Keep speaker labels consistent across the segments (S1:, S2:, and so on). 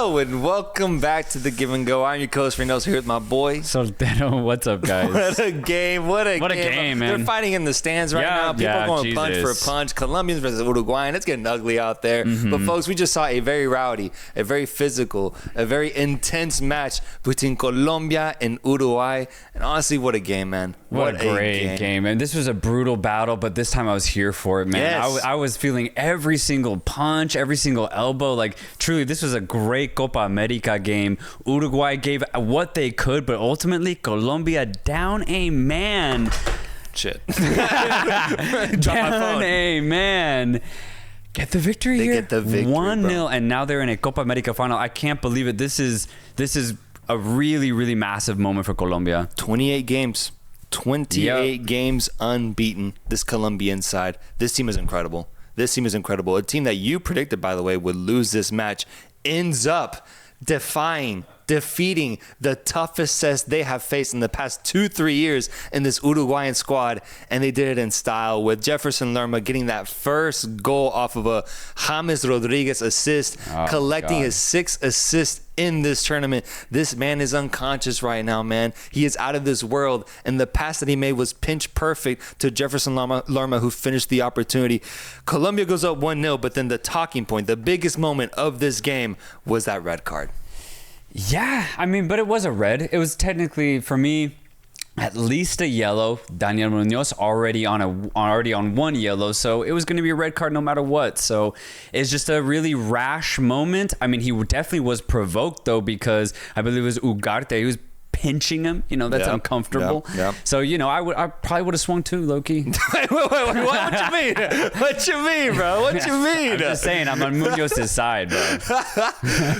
S1: Hello and welcome back to The Give and Go. I'm your coach Reynoso here with my boy
S2: Soltero. What's up, guys?
S1: What a game. What a game,
S2: man.
S1: They're fighting in the stands right now. People are going punch for punch. Colombians versus Uruguayan. It's getting ugly out there. But folks, we just saw a very rowdy, a very physical, a very intense match between Colombia and Uruguay. And honestly, what a game, man.
S2: What a great game. And this was a brutal battle, but this time I was here for it, man.
S1: Yes.
S2: I was feeling every single punch, every single elbow. Like, truly, this was a great Copa America game. Uruguay gave what they could, but ultimately, Colombia down a man.
S1: Shit.
S2: Down a man. Get the victory here.
S1: They get the victory,
S2: 1-0, and now they're in a Copa America final. I can't believe it. This is a really, really massive moment for Colombia.
S1: 28 games. 28 games unbeaten. This Colombian side. This team is incredible. This team is incredible. A team that you predicted, by the way, would lose this match ends up defeating the toughest test they have faced in the past 2-3 years in this Uruguayan squad, and they did it in style with Jefferson Lerma getting that first goal off of a James Rodriguez assist, collecting his 6th assist in this tournament. This man is unconscious right now, man. He is out of this world, and the pass that he made was pinch perfect to Jefferson Lerma, who finished the opportunity. Colombia goes up 1-0, but then the talking point, the biggest moment of this game was that red card.
S2: Yeah, I mean, but it was a red. It was technically, for me, at least a yellow. Daniel Munoz already on 1 yellow, so it was going to be a red card no matter what. So it's just a really rash moment. I mean, he definitely was provoked, though, because I believe it was Ugarte who was pinching him. You know, that's uncomfortable. So, you know, I probably would have swung too, low-key.
S1: Wait, what you mean? What you mean, bro? What you mean?
S2: I'm just saying, I'm on Munoz's side, bro.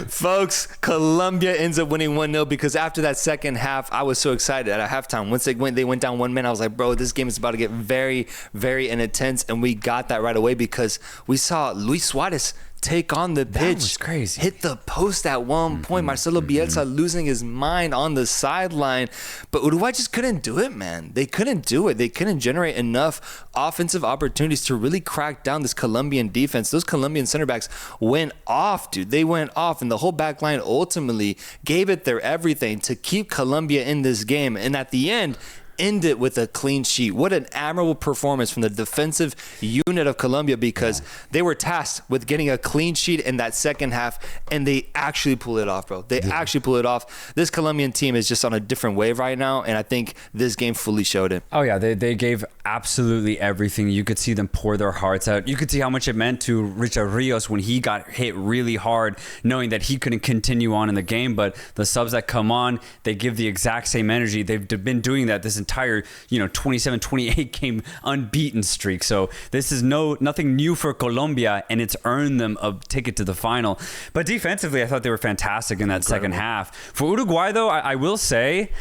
S1: Folks, Colombia ends up winning 1-0 because after that second half, I was so excited at halftime. Once they went down 1 minute, I was like, bro, this game is about to get very, very intense. And we got that right away because we saw Luis Suarez take on the pitch. That
S2: was crazy.
S1: Hit the post at one point. Marcelo Bielsa losing his mind on the sideline. But Uruguay just couldn't do it, man. They couldn't do it. They couldn't generate enough offensive opportunities to really crack down this Colombian defense. Those Colombian center backs went off, dude. They went off. And the whole back line ultimately gave it their everything to keep Colombia in this game. And at the end, end it with a clean sheet. What an admirable performance from the defensive unit of Colombia, because they were tasked with getting a clean sheet in that second half, and they actually pulled it off, bro. They actually pulled it off. This Colombian team is just on a different wave right now, and I think this game fully showed it.
S2: Oh, yeah. They gave absolutely everything. You could see them pour their hearts out. You could see how much it meant to Richard Rios when he got hit really hard, knowing that he couldn't continue on in the game. But the subs that come on, they give the exact same energy. They've been doing that this entire 27-28 game unbeaten streak. So this is nothing new for Colombia, and it's earned them a ticket to the final. But defensively, I thought they were fantastic in that second half. For Uruguay, though, I will say,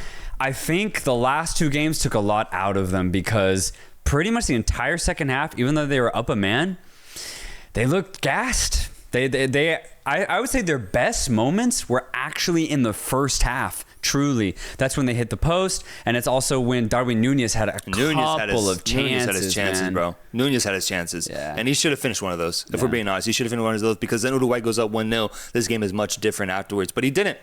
S2: I think the last 2 games took a lot out of them, because pretty much the entire second half, even though they were up a man, they looked gassed. I would say their best moments were actually in the first half. Truly, that's when they hit the post, and it's also when Darwin Nunez had a couple of chances.
S1: Nunez had his chances,
S2: man.
S1: bro. Nunez had his chances, and he should have finished one of those. If we're being honest, he should have finished one of those, because then Uruguay goes up 1-0. This game is much different afterwards, but he didn't.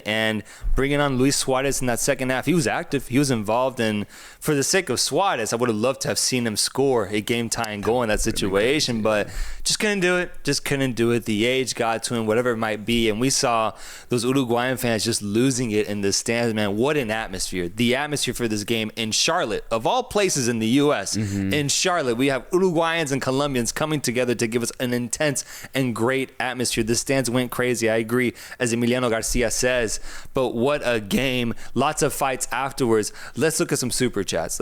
S1: And bringing on Luis Suarez in that second half, he was active, he was involved, and for the sake of Suarez, I would have loved to have seen him score a game-tying goal in that situation, but just couldn't do it. The age got to him, whatever it might be, and we saw those Uruguayan fans just losing it in the stands, man. What an atmosphere. The atmosphere for this game in Charlotte, of all places in the U.S., in Charlotte, we have Uruguayans and Colombians coming together to give us an intense and great atmosphere. The stands went crazy, I agree, as Emiliano Garcia says, but what a game. Lots of fights afterwards. Let's look at some super chats.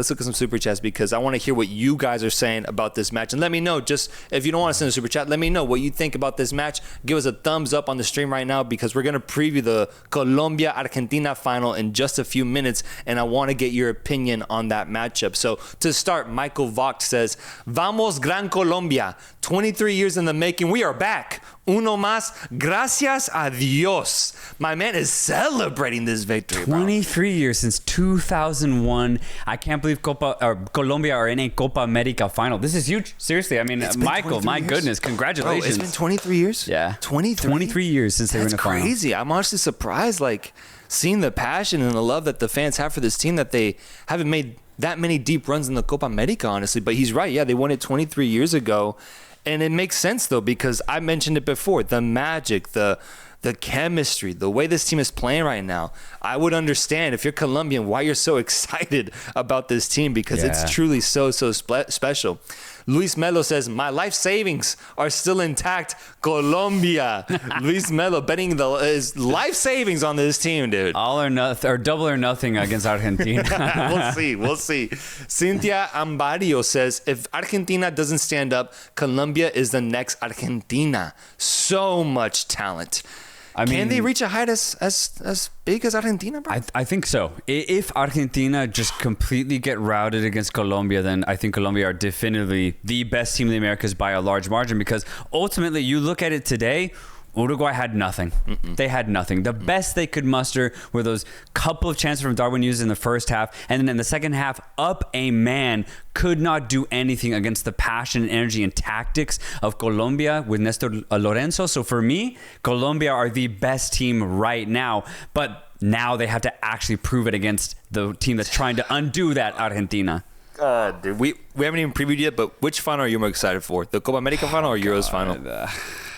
S1: Because I want to hear what you guys are saying about this match, and let me know, just if you don't want to send a super chat, let me know what you think about this match. Give us a thumbs up on the stream right now, because we're going to preview the Colombia-Argentina final in just a few minutes, and I want to get your opinion on that matchup. So to start, Michael Vogt says, Vamos Gran Colombia, 23 years in the making, we are back. Uno más. Gracias a Dios. My man is celebrating this victory, bro.
S2: 23 years since 2001. I can't believe Colombia are in a Copa America final. This is huge. Seriously, I mean, Michael, my goodness, congratulations.
S1: Bro, it's been 23 years?
S2: Yeah.
S1: 23
S2: years since they were in the final.
S1: That's crazy. I'm honestly surprised, like, seeing the passion and the love that the fans have for this team, that they haven't made that many deep runs in the Copa America, honestly. But he's right. Yeah, they won it 23 years ago. And it makes sense, though, because I mentioned it before. The magic, the chemistry, the way this team is playing right now. I would understand if you're Colombian why you're so excited about this team, because it's truly so special. Luis Melo says, my life savings are still intact. Colombia. Luis Melo betting his life savings on this team, dude.
S2: All or nothing, or double or nothing against Argentina.
S1: We'll see. Cynthia Ambario says, if Argentina doesn't stand up, Colombia is the next Argentina. So much talent. I mean, can they reach a height as big as Argentina, bro?
S2: I think so. If Argentina just completely get routed against Colombia, then I think Colombia are definitively the best team in the Americas by a large margin, because ultimately you look at it today, Uruguay had nothing. They had nothing. The best they could muster were those couple of chances from Darwin Núñez in the first half, and then in the second half, up a man, could not do anything against the passion and energy and tactics of Colombia with Nestor Lorenzo. So for me, Colombia are the best team right now, but now they have to actually prove it against the team that's trying to undo that, Argentina.
S1: Dude, we haven't even previewed yet, but which final are you more excited for? The Copa America final or Euros final?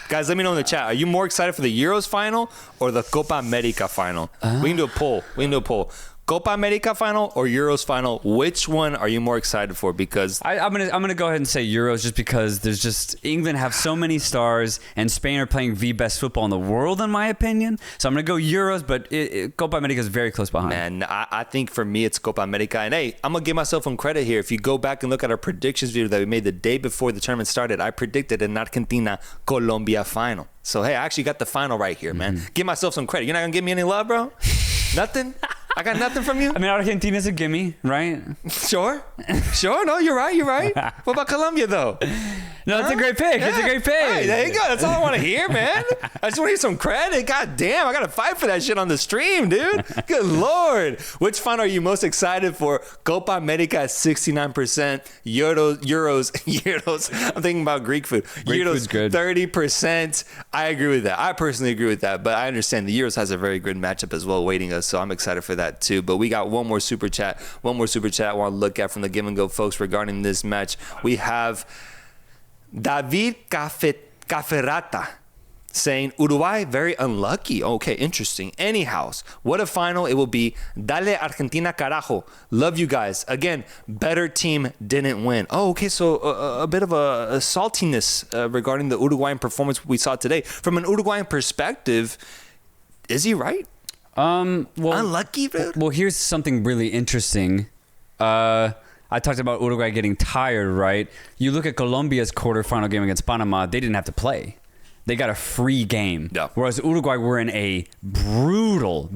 S1: Guys, let me know in the chat. Are you more excited for the Euros final or the Copa America final? We can do a poll. Copa America final or Euros final? Which one are you more excited for? Because
S2: I'm gonna go ahead and say Euros, just because there's just England have so many stars and Spain are playing the best football in the world, in my opinion. So I'm gonna go Euros, but Copa America is very close behind.
S1: Man, I think for me it's Copa America. And hey, I'm gonna give myself some credit here. If you go back and look at our predictions video that we made the day before the tournament started, I predicted an Argentina-Colombia final. So hey, I actually got the final right here, man. Give myself some credit. You're not gonna give me any love, bro? Nothing? I got nothing from you?
S2: I mean, Argentina's a gimme, right?
S1: Sure. No, you're right. What about Colombia, though?
S2: No, it's a great pick. Yeah. It's a great pick.
S1: Right, there you go. That's all I want to hear, man. I just want to hear some credit. God damn, I got to fight for that shit on the stream, dude. Good Lord. Which final are you most excited for? Copa America at 69%. Euros. I'm thinking about Greek food.
S2: Greek food's good.
S1: 30%. I agree with that. I personally agree with that, but I understand the Euros has a very good matchup as well waiting us, so I'm excited for that too. But we got one more super chat I want to look at from the Give and Go folks regarding this match. We have David Caferrata saying, Uruguay, very unlucky. Okay, interesting. Anyhow, what a final it will be. Dale Argentina carajo. Love you guys. Again, better team didn't win. Oh, okay, so a bit of a saltiness regarding the Uruguayan performance we saw today. From an Uruguayan perspective, is he right?
S2: Well,
S1: unlucky, dude.
S2: Well, here's something really interesting. I talked about Uruguay getting tired, right? You look at Colombia's quarterfinal game against Panama, they didn't have to play. They got a free game. Yeah. Whereas Uruguay were in a brutal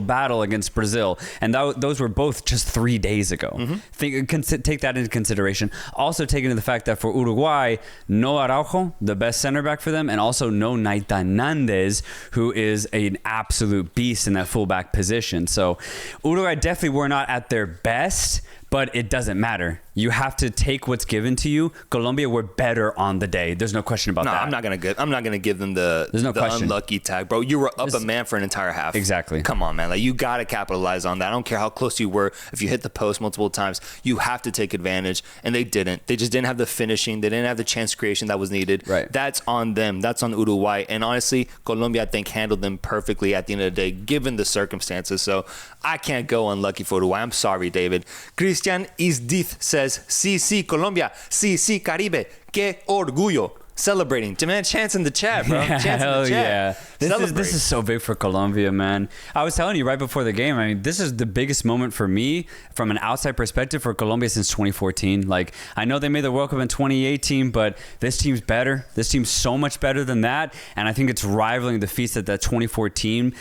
S2: battle against Brazil. And those were both just 3 days ago. Take that into consideration. Also take into the fact that for Uruguay, no Araujo, the best center back for them, and also no Naita Nandez, who is an absolute beast in that fullback position. So Uruguay definitely were not at their best, but it doesn't matter. You have to take what's given to you. Colombia were better on the day. There's no question about that.
S1: I'm not gonna give them the unlucky tag, bro. You were up a man for an entire half.
S2: Exactly.
S1: Come on, man. Like, you gotta capitalize on that. I don't care how close you were. If you hit the post multiple times, you have to take advantage. And they didn't. They just didn't have the finishing. They didn't have the chance creation that was needed.
S2: Right.
S1: That's on them. That's on Uruguay. And honestly, Colombia, I think, handled them perfectly at the end of the day, given the circumstances. So I can't go unlucky for Uruguay. I'm sorry, David. Christian Isdith says, sí, Colombia. Sí, Caribe. Qué orgullo. Celebrating. Demand chance in the chat, bro. Chance in the chat.
S2: Yeah. This is so big for Colombia, man. I was telling you right before the game, I mean, this is the biggest moment for me from an outside perspective for Colombia since 2014. Like, I know they made the World Cup in 2018, but this team's better. This team's so much better than that, and I think it's rivaling the feats that 2014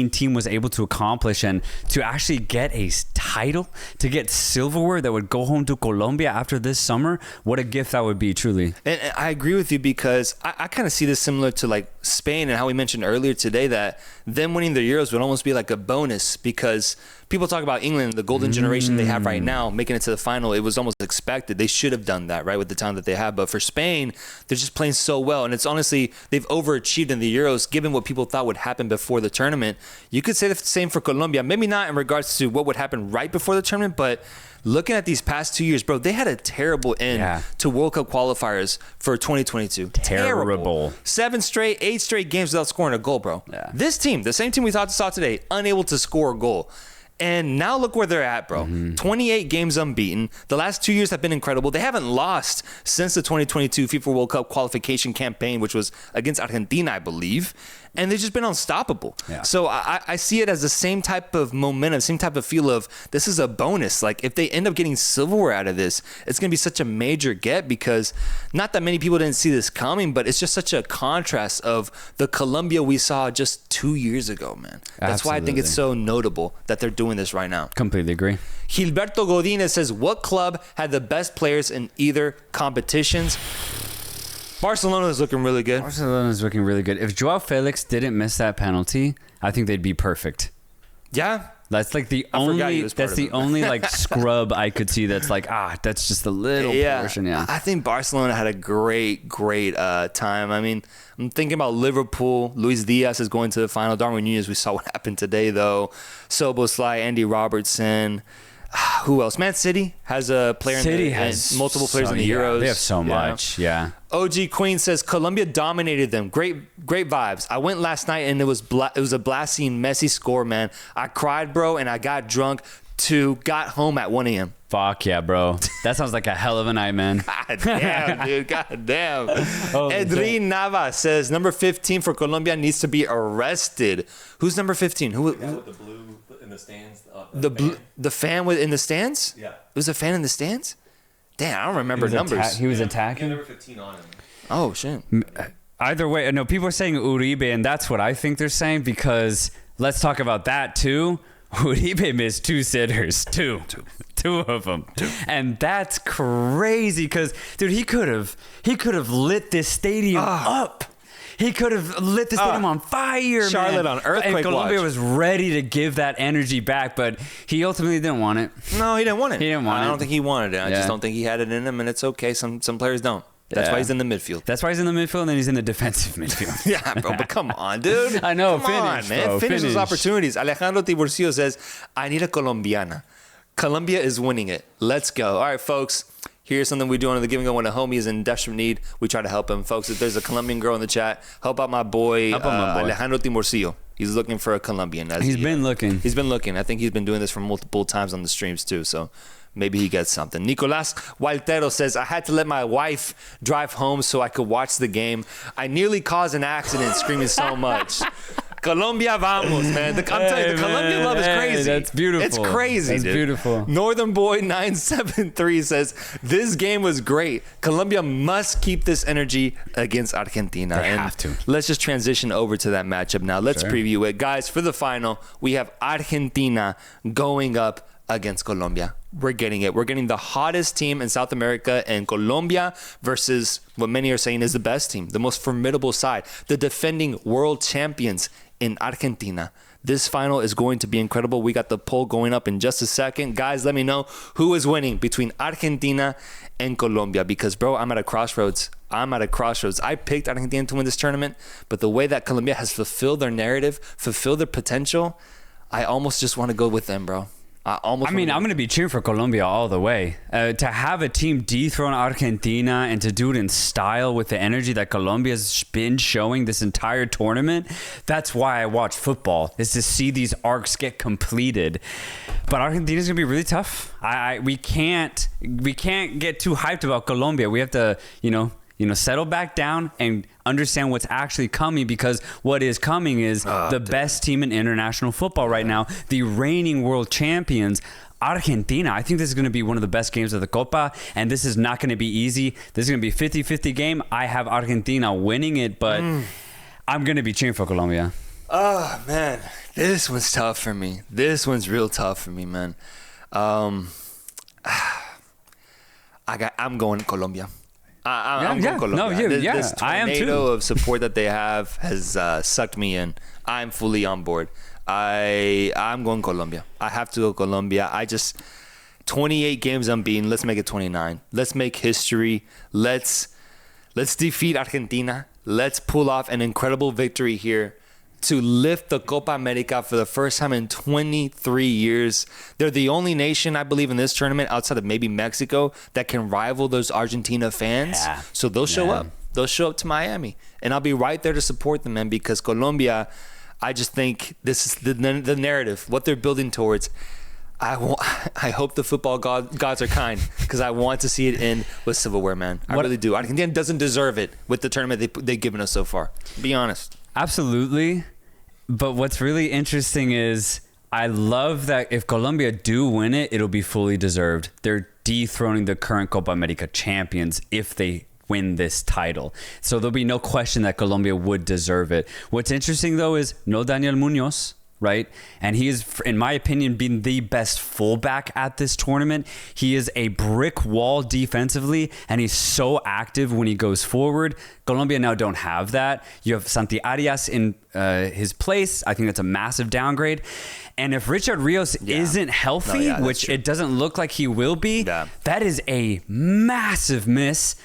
S2: team was able to accomplish, and to actually get a title, to get silverware that would go home to Colombia after this summer. What a gift that would be, truly.
S1: And I agree with you, because I kind of see this similar to like Spain and how we mentioned earlier today that them winning the Euros would almost be like a bonus, because people talk about England, the golden generation they have right now, making it to the final. It was almost expected. They should have done that, right, with the talent that they have. But for Spain, they're just playing so well. And it's honestly, they've overachieved in the Euros, given what people thought would happen before the tournament. You could say the same for Colombia. Maybe not in regards to what would happen right before the tournament, but looking at these past 2 years, bro, they had a terrible end to World Cup qualifiers for 2022.
S2: Terrible.
S1: 8 straight games without scoring a goal, bro.
S2: Yeah.
S1: This team, the same team we saw today, unable to score a goal. And now look where they're at, bro. 28 games unbeaten. The last 2 years have been incredible. They haven't lost since the 2022 FIFA World Cup qualification campaign, which was against Argentina, I believe. And they've just been unstoppable. Yeah. So I see it as the same type of momentum, same type of feel of this is a bonus. Like, if they end up getting silverware out of this, it's going to be such a major get, because not that many people didn't see this coming, but it's just such a contrast of the Colombia we saw just 2 years ago, man. That's why I think it's so notable that they're doing this right now.
S2: Completely agree.
S1: Gilberto Godinez says, what club had the best players in either competitions? Barcelona is looking really good.
S2: Barcelona is looking really good. If Joao Felix didn't miss that penalty, I think they'd be perfect.
S1: Yeah.
S2: That's like the only like scrub I could see that's like, that's just a little portion. Yeah.
S1: I think Barcelona had a great time. I mean, I'm thinking about Liverpool. Luis Diaz is going to the final. Darwin Núñez, we saw what happened today, though. Szoboszlai, Andy Robertson. Who else? Man City has a player.
S2: City has
S1: multiple players in the Euros.
S2: They have so much. Yeah.
S1: OG Queen says Colombia dominated them. Great vibes. I went last night and it was a blast seeing Messi score, man. I cried, bro, and I got drunk too. Got home at 1 a.m.
S2: Fuck yeah, bro. That sounds like a hell of a night, man.
S1: God damn, dude. God damn. Edrin Navas says number 15 for Colombia needs to be arrested. Who's number 15? Who?
S3: With the blue in the stands.
S1: The fan in the stands?
S3: Yeah.
S1: It was a fan in the stands? Damn, I don't remember numbers.
S2: He was attacking?
S3: Number 15 on him.
S1: Oh, shit.
S2: Either way, no, people are saying Uribe, and that's what I think they're saying, because let's talk about that too. Uribe missed 2 sitters. Two of them. And that's crazy, because, dude, he could have lit this stadium up. He could have lit the stadium on fire,
S1: Charlotte
S2: man.
S1: on earthquake
S2: And Colombia
S1: watch.
S2: was ready to give that energy back, but he ultimately didn't want it.
S1: No, he didn't want it.
S2: I
S1: don't think he wanted it. I just don't think he had it in him, and it's okay. Some players don't. That's why he's in the midfield.
S2: That's why he's in the midfield, and then he's in the defensive midfield.
S1: Yeah, bro, but come on, dude.
S2: I know.
S1: Come on, man. Finish those opportunities. Alejandro Tiburcio says, I need a Colombiana. Colombia is winning it. Let's go. All right, folks. Here's something we do on The Give and Go when a homie is in desperate need. We try to help him. Folks, if there's a Colombian girl in the chat, help out my boy, Alejandro Tiburcio. He's looking for a Colombian.
S2: He's been looking.
S1: I think he's been doing this for multiple times on the streams, too, so maybe he gets something. Nicolas Waltero says, I had to let my wife drive home so I could watch the game. I nearly caused an accident screaming so much. Colombia vamos, man. I'm telling you, the Colombian love is crazy.
S2: That's beautiful.
S1: It's crazy,
S2: That's
S1: dude.
S2: beautiful.
S1: Northern Boy 973 says, this game was great. Colombia must keep this energy against Argentina.
S2: They have to.
S1: Let's just transition over to that matchup now. Let's preview it. Guys, for the final, we have Argentina going up against Colombia. We're getting it. We're getting the hottest team in South America, and Colombia versus what many are saying is the best team, the most formidable side, the defending world champions in Argentina. This final is going to be incredible. We got the poll going up in just a second. Guys, let me know who is winning between Argentina and Colombia, because, bro, I'm at a crossroads. I picked Argentina to win this tournament, but the way that Colombia has fulfilled their narrative, fulfilled their potential, I almost just want to go with them, bro. I'm
S2: going to be cheering for Colombia all the way. To have a team dethrone Argentina and to do it in style with the energy that Colombia's been showing this entire tournament, that's why I watch football, is to see these arcs get completed. But Argentina's going to be really tough. We can't get too hyped about Colombia. We have to, settle back down and understand what's actually coming, because what is coming is the best team in international football right now, the reigning world champions, Argentina. I think this is going to be one of the best games of the Copa, and this is not going to be easy. This is going to be a 50-50 game. I have Argentina winning it, but I'm going to be cheering for Colombia.
S1: Oh, man. This one's tough for me. This one's real tough for me, man. I'm going Colombia. I'm going Colombia. This tornado of support that they have has sucked me in. I'm fully on board. I'm going Colombia. I have to go Colombia. 28 games unbeaten. Let's make it 29. Let's make history. Let's defeat Argentina. Let's pull off an incredible victory here to lift the Copa America for the first time in 23 years. They're the only nation, I believe, in this tournament outside of maybe Mexico that can rival those Argentina fans. Yeah. So they'll show up. They'll show up to Miami. And I'll be right there to support them, man, because Colombia, I just think this is the narrative, what they're building towards. I hope the football gods are kind, because I want to see it end with silverware, man. I really do. Argentina doesn't deserve it with the tournament they've given us so far. Be honest.
S2: Absolutely. But what's really interesting is I love that if Colombia do win it, it'll be fully deserved. They're dethroning the current Copa America champions if they win this title. So there'll be no question that Colombia would deserve it. What's interesting, though, is no Daniel Munoz, right? And he is, in my opinion, been the best fullback at this tournament. He is a brick wall defensively, and he's so active when he goes forward. Colombia now don't have that. You have Santi Arias in his place. I think that's a massive downgrade. And if Richard Rios isn't healthy, which it doesn't look like he will be, that is a massive miss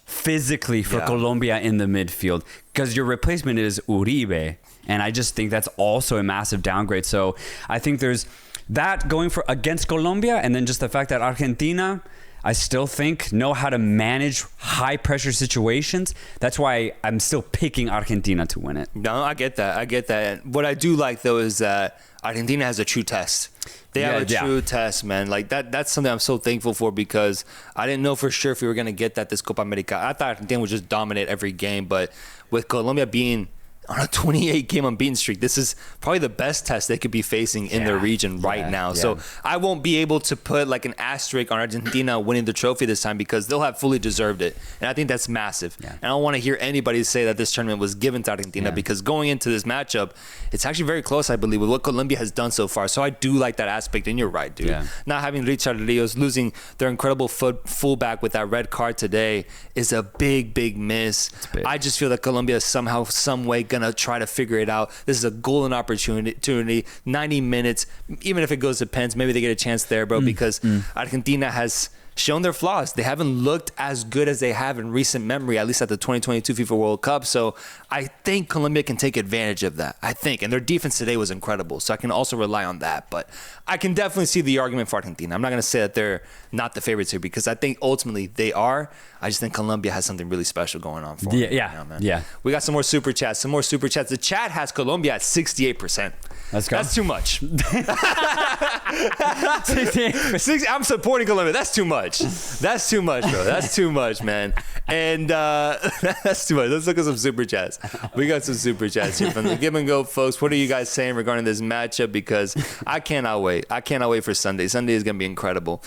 S2: physically for Colombia in the midfield, because your replacement is Uribe. And I just think that's also a massive downgrade. So I think there's that going for against Colombia, and then just the fact that Argentina, I still think, know how to manage high pressure situations. That's why I'm still picking Argentina to win it.
S1: No, I get that. What I do like, though, is that Argentina has a true test. They have a true test, man. Like that's something I'm so thankful for, because I didn't know for sure if we were going to get that this Copa America. I thought Argentina would just dominate every game, but with Colombia being on a 28-game unbeaten streak, this is probably the best test they could be facing in their region right now. So I won't be able to put like an asterisk on Argentina winning the trophy this time, because they'll have fully deserved it. And I think that's massive. And I don't want to hear anybody say that this tournament was given to Argentina, because going into this matchup, it's actually very close, I believe, with what Colombia has done so far. So I do like that aspect, and you're right, dude. Not having Richard Rios, losing their incredible fullback with that red card today is a big, big miss. I just feel that Colombia is somehow, some way going to try to figure it out. This is a golden opportunity. 90 minutes, even if it goes to pens, maybe they get a chance there, bro, because Argentina has shown their flaws. They haven't looked as good as they have in recent memory, at least at the 2022 FIFA World Cup. So I think Colombia can take advantage of that. I think. And their defense today was incredible. So I can also rely on that. But I can definitely see the argument for Argentina. I'm not going to say that they're not the favorites here, because I think ultimately they are. I just think Colombia has something really special going on for them. Man. We got some more super chats. The chat has Colombia at 68%.
S2: Let's go.
S1: That's too much. I'm supporting Colombia. That's too much. That's too much, bro. That's too much, man. And that's too much. Let's look at some super chats. We got some super chats here from the Give and Go folks. What are you guys saying regarding this matchup? Because I cannot wait. I cannot wait for Sunday. Sunday is going to be incredible.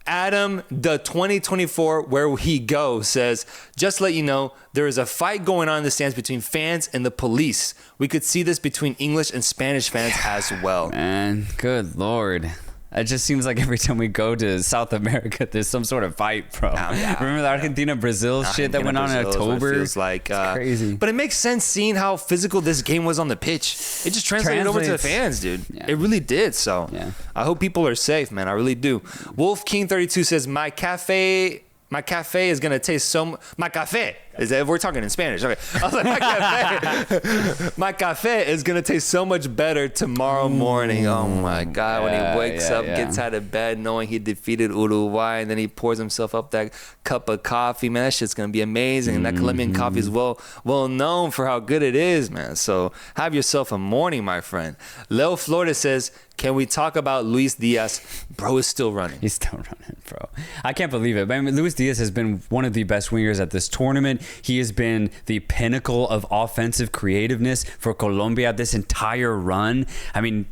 S1: Adam, the 2024 Where He Go says, just to let you know, there is a fight going on in the stands between fans and the police. We could see this between English and Spanish fans as well.
S2: Man, good Lord. It just seems like every time we go to South America, there's some sort of fight, bro. Remember the Argentina-Brazil shit that went on in October?
S1: Feels like,
S2: it's crazy.
S1: But it makes sense seeing how physical this game was on the pitch. It just translated over to the fans, dude. It really did. So I hope people are safe, man. I really do. Wolf King 32 says, my cafe is gonna taste so. My cafe is that we're talking in Spanish? Okay, I was like, my cafe is gonna taste so much better tomorrow morning. Oh my God! When he wakes up, gets out of bed, knowing he defeated Uruguay, and then he pours himself up that cup of coffee. Man, that shit's gonna be amazing. And that Colombian coffee is well known for how good it is, man. So have yourself a morning, my friend. Leo Flores says, can we talk about Luis Diaz? Bro is still running.
S2: He's still running, bro. I can't believe it. I mean, Luis Diaz has been one of the best wingers at this tournament. He has been the pinnacle of offensive creativeness for Colombia this entire run. I mean,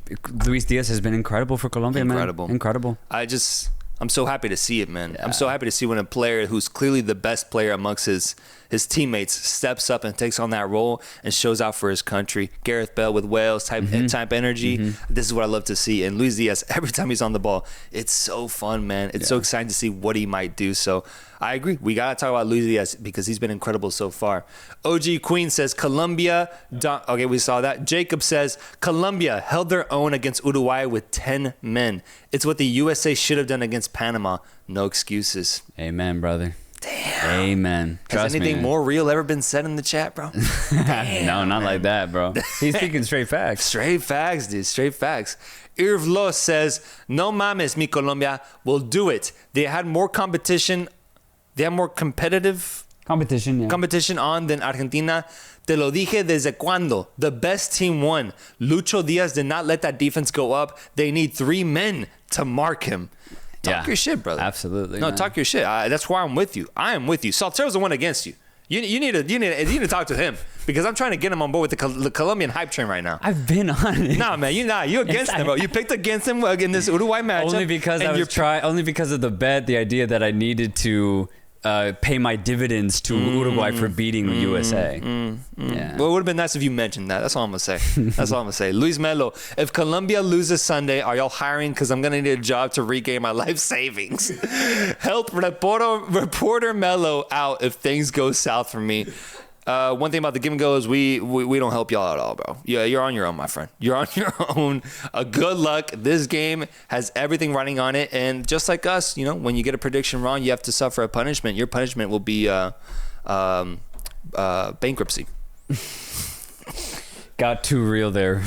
S2: Luis Diaz has been incredible for Colombia, man. Incredible.
S1: I'm so happy to see it, man. I'm so happy to see when a player who's clearly the best player amongst his teammates steps up and takes on that role and shows out for his country. Gareth Bale with Wales type energy. This is what I love to see. And Luis Diaz, every time he's on the ball, it's so fun, man. It's so exciting to see what he might do. So I agree. We got to talk about Luis Diaz because he's been incredible so far. OG Queen says Colombia. Okay, we saw that. Jacob says Colombia held their own against Uruguay with 10 men. It's what the USA should have done against Panama. No excuses.
S2: Amen, brother.
S1: Damn.
S2: Amen.
S1: Has anything more real ever been said in the chat, bro?
S2: No, not like that, bro. He's speaking straight facts.
S1: Straight facts, dude. Straight facts. Irvlo says, no mames, mi Colombia will do it. They had more competition. They have more competition on than Argentina. Te lo dije desde cuando. The best team won. Lucho Diaz did not let that defense go up. They need 3 men to mark him. Talk your shit, brother.
S2: Absolutely.
S1: No,
S2: man.
S1: talk your shit. That's why I'm with you. I am with you. Soltero's the one against you. You need to talk to him because I'm trying to get him on board with the Colombian hype train right now.
S2: I've been on it.
S1: Nah, man, you against him, bro. You picked against him in this Uruguay matchup.
S2: Only because only because of the bet, the idea that I needed to pay my dividends to Uruguay for beating USA. Yeah.
S1: Well, it would have been nice if you mentioned that. That's all I'm going to say. Luis Melo, if Colombia loses Sunday, are y'all hiring? Because I'm going to need a job to regain my life savings. Help reporter Melo out if things go south for me. One thing about the give and go is we don't help y'all at all, bro. Yeah, you're on your own, my friend. You're on your own. Good luck. This game has everything running on it, and just like us, when you get a prediction wrong, you have to suffer a punishment. Your punishment will be bankruptcy.
S2: Got too real there.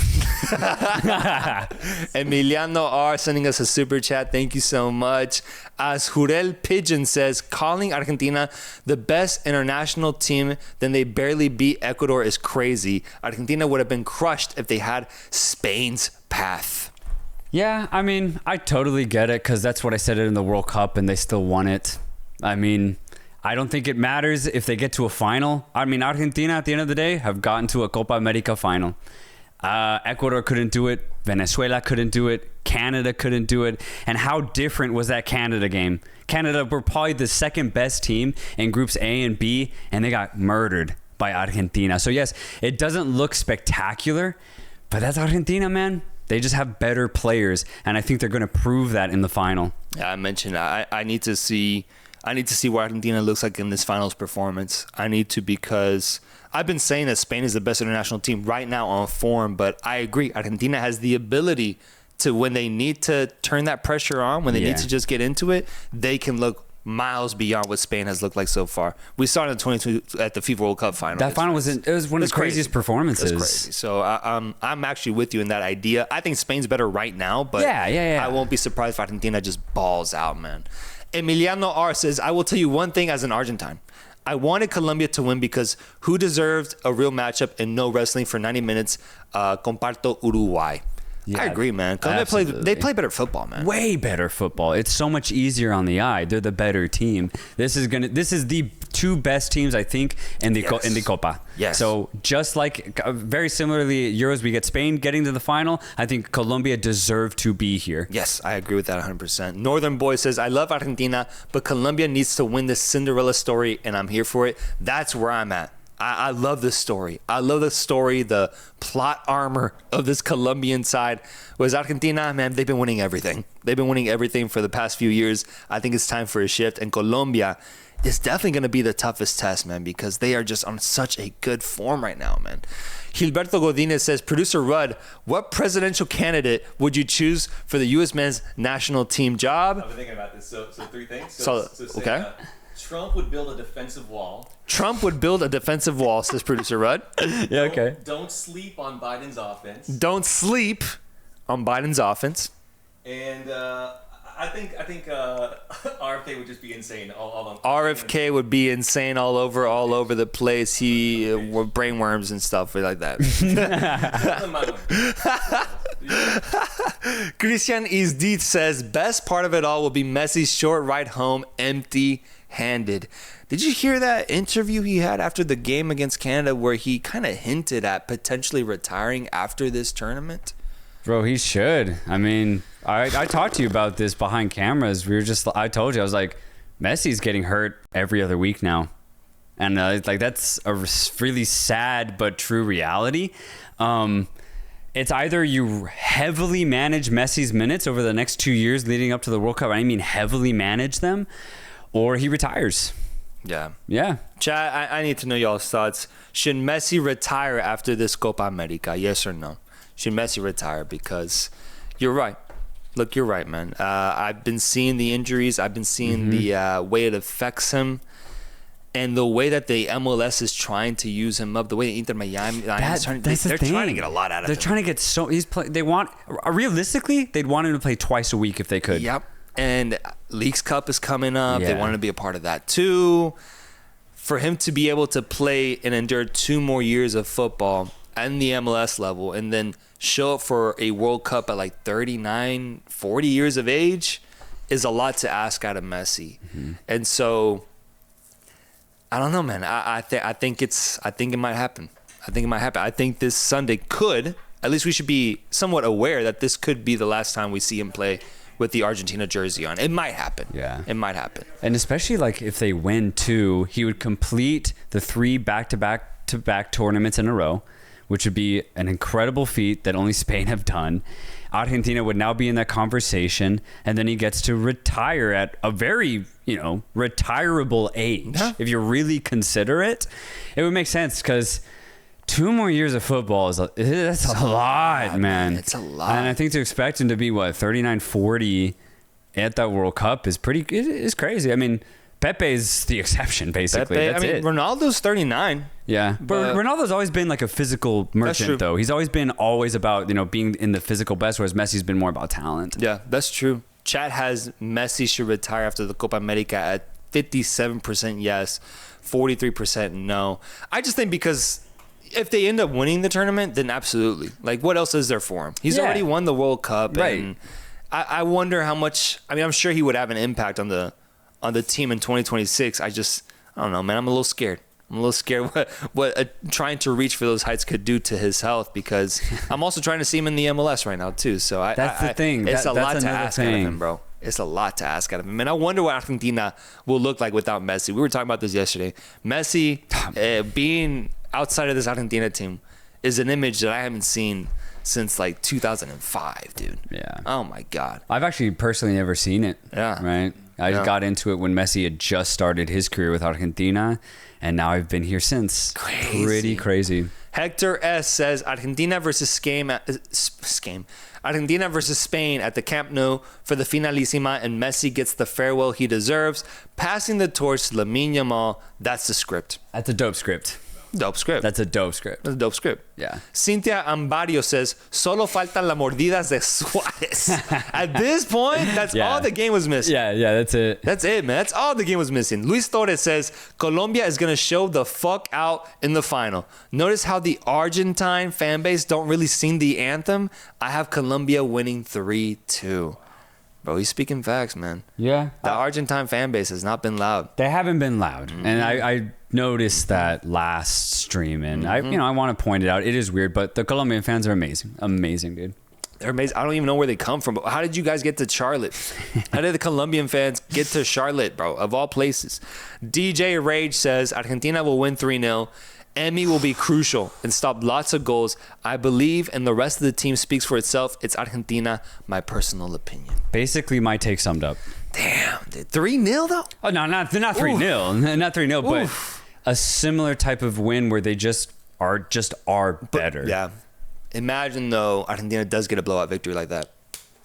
S1: Emiliano R sending us a super chat. Thank you so much. As Jurel Pigeon says, calling Argentina the best international team, then they barely beat Ecuador is crazy. Argentina would have been crushed if they had Spain's path.
S2: Yeah, I mean, I totally get it because that's what I said in the World Cup and they still won it. I mean, I don't think it matters if they get to a final. I mean, Argentina, at the end of the day, have gotten to a Copa America final. Ecuador couldn't do it. Venezuela couldn't do it. Canada couldn't do it. And how different was that Canada game? Canada were probably the second best team in groups A and B, and they got murdered by Argentina. So, yes, it doesn't look spectacular, but that's Argentina, man. They just have better players, and I think they're going to prove that in the final.
S1: Yeah, I mentioned I need to see what Argentina looks like in this finals performance. Because I've been saying that Spain is the best international team right now on form, but I agree. Argentina has the ability to, when they need to turn that pressure on, when they need to just get into it, they can look miles beyond what Spain has looked like so far. We saw it in 22 at the FIFA World Cup final.
S2: That final was one of the craziest performances.
S1: It was crazy. So I'm actually with you in that idea. I think Spain's better right now, but I won't be surprised if Argentina just balls out, man. Emiliano R says, I will tell you one thing as an Argentine. I wanted Colombia to win because who deserved a real matchup and no wrestling for 90 minutes? Comparto Uruguay. Yeah, I agree, man. Colombia play better football, man.
S2: Way better football. It's so much easier on the eye. They're the better team. This is the 2 best teams, I think, in the Copa.
S1: Yes.
S2: So just like very similarly, Euros, we get Spain getting to the final. I think Colombia deserve to be here.
S1: Yes, I agree with that 100%. Northern Boy says, I love Argentina, but Colombia needs to win this Cinderella story, and I'm here for it. That's where I'm at. I love this story. I love the story, the plot armor of this Colombian side. Whereas Argentina, man, they've been winning everything. They've been winning everything for the past few years. I think it's time for a shift. And Colombia is definitely going to be the toughest test, man, because they are just on such a good form right now, man. Gilberto Godinez says, Producer Rudd, what presidential candidate would you choose for the U.S. men's national team job?
S3: I've been thinking about this. So 3 things.
S1: Okay.
S3: Trump would build a defensive wall.
S1: Trump would build a defensive wall, says Producer Rudd.
S2: Yeah, okay.
S3: Don't sleep on Biden's offense.
S1: Don't sleep on Biden's offense.
S3: And I think RFK would just be insane.
S1: RFK would be insane all over the place. He brainworms and stuff like that. Christian Isdit says, best part of it all will be Messi's short ride home empty-handed. Did you hear that interview he had after the game against Canada where he kind of hinted at potentially retiring after this tournament?
S2: Bro, he should. I mean, I talked to you about this behind cameras. I told you, I was like, Messi's getting hurt every other week now. And like that's a really sad but true reality. It's either you heavily manage Messi's minutes over the next 2 years leading up to the World Cup. I mean, heavily manage them, or he retires.
S1: Yeah. Chad, I need to know y'all's thoughts. Should Messi retire after this Copa America? Yes or no? Should Messi retire? Because you're right. Look, you're right, man. I've been seeing the injuries. I've been seeing the way it affects him. And the way that the MLS is trying to use him up, the way Inter Miami, they're trying to get a lot out of him.
S2: They're trying to get realistically, they'd want him to play twice a week if they could.
S1: Yep. And Leagues Cup is coming up.
S2: Yeah.
S1: They want him to be a part of that too. For him to be able to play and endure 2 more years of football and the MLS level and then show up for a World Cup at like 39, 40 years of age is a lot to ask out of Messi. And so I don't know, man. I think it might happen. I think this Sunday could, at least we should be somewhat aware that this could be the last time we see him play with the Argentina jersey on. It might happen.
S2: Yeah.
S1: It might happen.
S2: And especially like if they win 2, he would complete the 3 back-to-back tournaments in a row, which would be an incredible feat that only Spain have done. Argentina would now be in that conversation, and then he gets to retire at a very, retirable age. Yeah. If you really consider it, it would make sense because 2 more years of football that's a lot, man.
S1: It's a lot.
S2: And I think to expect him to be 39, 40 at that World Cup is crazy. I mean, Pepe's the exception, basically. That's it.
S1: Ronaldo's 39.
S2: Yeah, but Ronaldo's always been like a physical merchant, though. He's always about being in the physical best, whereas Messi's been more about talent.
S1: Yeah, that's true. Chat has Messi should retire after the Copa America at 57% yes, 43% no. I just think because if they end up winning the tournament, then absolutely. Like, what else is there for him? He's already won the World Cup,
S2: right?
S1: And I wonder how much. I mean, I'm sure he would have an impact on the team in 2026. I don't know, man. I'm a little scared. What trying to reach for those heights could do to his health, because I'm also trying to see him in the MLS right now too. So
S2: that's the thing.
S1: It's a lot to ask out of him, bro. It's a lot to ask out of him. And I wonder what Argentina will look like without Messi. We were talking about this yesterday. Messi being outside of this Argentina team is an image that I haven't seen since like 2005, dude.
S2: Yeah.
S1: Oh my God.
S2: I've actually personally never seen it.
S1: Yeah.
S2: Right. I got into it when Messi had just started his career with Argentina, and now I've been here since. Pretty crazy.
S1: Hector S says Argentina versus Spain at the Camp Nou for the Finalissima, and Messi gets the farewell he deserves, passing the torch to Lamine Yamal. That's the script.
S2: That's a dope script.
S1: That's
S2: a dope script.
S1: Yeah. Cynthia Ambario says, solo faltan las mordidas de Suárez. At this point, that's all the game was missing.
S2: Yeah, that's it.
S1: That's it, man. That's all the game was missing. Luis Torres says, Colombia is going to show the fuck out in the final. Notice how the Argentine fan base don't really sing the anthem? I have Colombia winning 3-2. Bro, he's speaking facts, man.
S2: Yeah.
S1: The Argentine fan base has not been loud.
S2: They haven't been loud. Mm-hmm. And I noticed that last stream, and I want to point it out. It is weird, but the Colombian fans are amazing. Amazing, dude.
S1: They're amazing. I don't even know where they come from, but how did you guys get to Charlotte? How did the Colombian fans get to Charlotte, bro? Of all places. DJ Rage says Argentina will win 3-0. Emmy will be crucial and stop lots of goals. I believe, and the rest of the team speaks for itself. It's Argentina, my personal opinion.
S2: Basically, my take summed up.
S1: Damn, dude. 3-0 though?
S2: Oh, no, not 3-0. Not 3-0, but a similar type of win where they just are better.
S1: Yeah. Imagine, though, Argentina does get a blowout victory like that.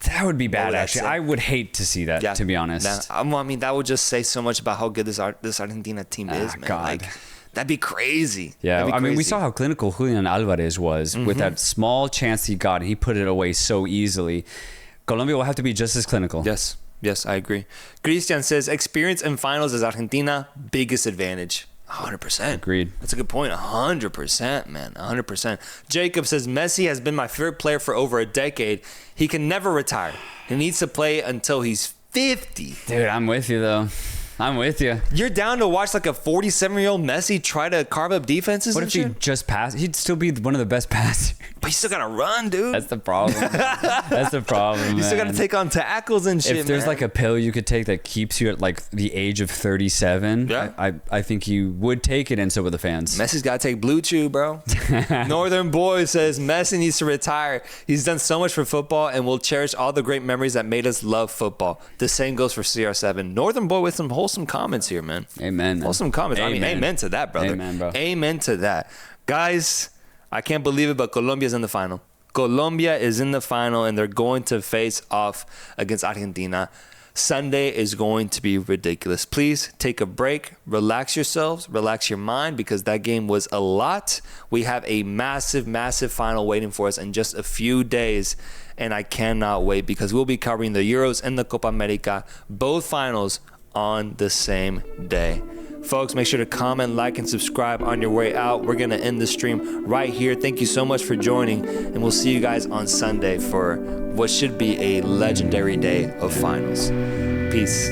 S2: That would be bad, actually. I would hate to see that, to be honest.
S1: I mean, that would just say so much about how good this Argentina team is, man.
S2: God.
S1: Like, that'd be crazy.
S2: Yeah, I mean, we saw how clinical Julian Alvarez was with that small chance he got. He put it away so easily. Colombia will have to be just as clinical.
S1: Yes, I agree. Christian says, experience in finals is Argentina biggest advantage. 100%.
S2: Agreed.
S1: That's a good point. 100%, man. 100%. Jacob says, Messi has been my favorite player for over a decade. He can never retire. He needs to play until he's 50.
S2: Dude, I'm with you, though. I'm with you.
S1: You're down to watch like a 47-year-old Messi try to carve up defenses.
S2: What if he just passed? He'd still be one of the best passers.
S1: But you still gotta run, dude.
S2: That's the problem. That's the problem.
S1: You still gotta take on tackles and shit.
S2: If there's
S1: man.
S2: like a pill you could take that keeps you at like the age of 37,
S1: yeah.
S2: I think you would take it, and so would the fans.
S1: Messi's gotta take Blue Chew, bro. Northern Boy says Messi needs to retire. He's done so much for football and will cherish all the great memories that made us love football. The same goes for CR7. Northern Boy with some wholesome comments here, man.
S2: Amen.
S1: Wholesome comments.
S2: Amen.
S1: I mean, amen to that, brother.
S2: Amen, bro.
S1: Amen to that. Guys, I can't believe it, but Colombia's in the final. Colombia is in the final, and they're going to face off against Argentina. Sunday is going to be ridiculous. Please take a break, relax yourselves, relax your mind, because that game was a lot. We have a massive, massive final waiting for us in just a few days, and I cannot wait because we'll be covering the Euros and the Copa America, both finals on the same day. Folks, make sure to comment, like, and subscribe on your way out. We're going to end the stream right here. Thank you so much for joining, and we'll see you guys on Sunday for what should be a legendary day of finals. Peace.